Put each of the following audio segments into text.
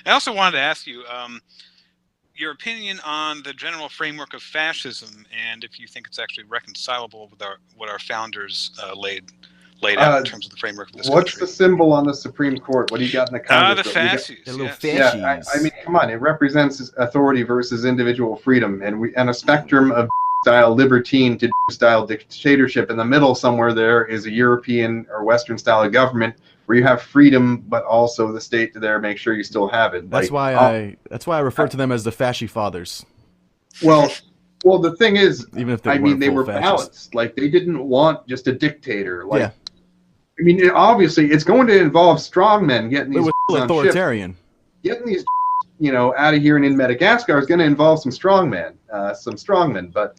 I also wanted to ask you your opinion on the general framework of fascism, and if you think it's actually reconcilable with what our founders laid out in terms of the framework of this what's country. the symbol on the Supreme Court? What do you got in the Congress? The fasces. The little Yes. fascies. Yeah, I mean, come on. It represents authority versus individual freedom, and a spectrum of style libertine to style dictatorship. In the middle somewhere there is a European or Western style of government where you have freedom, but also the state to there make sure you still have it. That's why I refer to them as the fasci fathers. Well, the thing is, Even if I mean, they were balanced. Like, they didn't want just a dictator. Like, yeah. I mean, obviously, it's going to involve strongmen getting these authoritarian. Getting these, out of here and in Madagascar is going to involve some strongmen. But,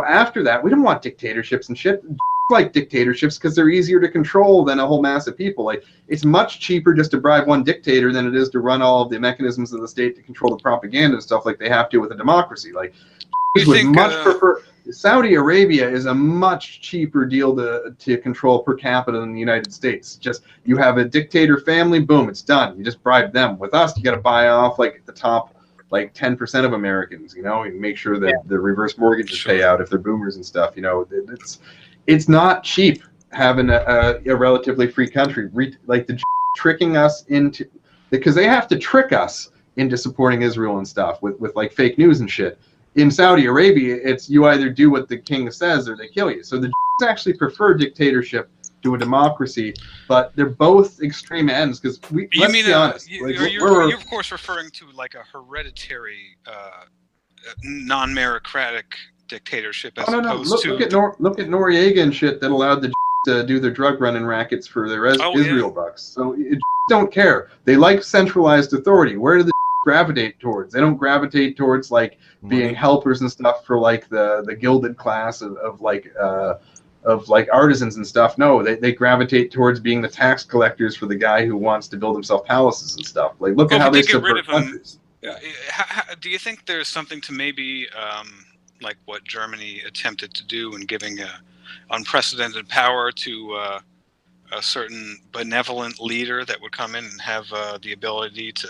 after that, we don't want dictatorships and shit. Like dictatorships because they're easier to control than a whole mass of people. Like, it's much cheaper just to bribe one dictator than it is to run all of the mechanisms of the state to control the propaganda and stuff like they have to with a democracy. Like, prefer Saudi Arabia is a much cheaper deal to control per capita than the United States. Just, you have a dictator family, boom, it's done. You just bribe them. With us, you got to buy off like the top 10% of Americans, and make sure that the reverse mortgages pay out if they're boomers and stuff. It's not cheap having a relatively free country. Tricking us into, because they have to trick us into supporting Israel and stuff with like fake news and shit. In Saudi Arabia, it's you either do what the king says or they kill you. So the actually prefer dictatorship to a democracy, but they're both extreme ends. Because let's be honest, you're of course referring to like a hereditary, non-meritocratic dictatorship as opposed to... Look at Noriega and shit that allowed the to do their drug running rackets for their Israel bucks. So don't care. They like centralized authority. Where do the gravitate towards? They don't gravitate towards like being helpers and stuff for like the gilded class of artisans and stuff. No, they gravitate towards being the tax collectors for the guy who wants to build himself palaces and stuff. Like, look at how they subvert countries. Do you think there's something to maybe like what Germany attempted to do in giving unprecedented power to a certain benevolent leader that would come in and have the ability to,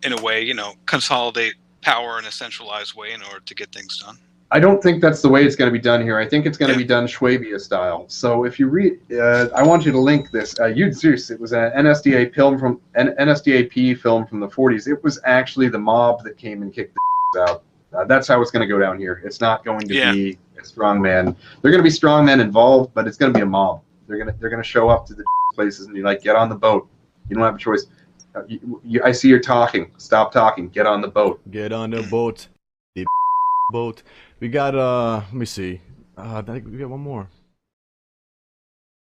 in a way, consolidate power in a centralized way in order to get things done? I don't think that's the way it's going to be done here. I think it's going to be done Schwabia style. So if you read, I want you to link this. It was an NSDAP film from the 40s. It was actually the mob that came and kicked the out. That's how it's going to go down here. It's not going to be a strong man. They're going to be strong men involved, but it's going to be a mob. They're going to show up to the places and be like, get on the boat. You don't have a choice. I see you're talking. Stop talking. Get on the boat. Get on the boat. The boat. We got, let me see. I think we got one more.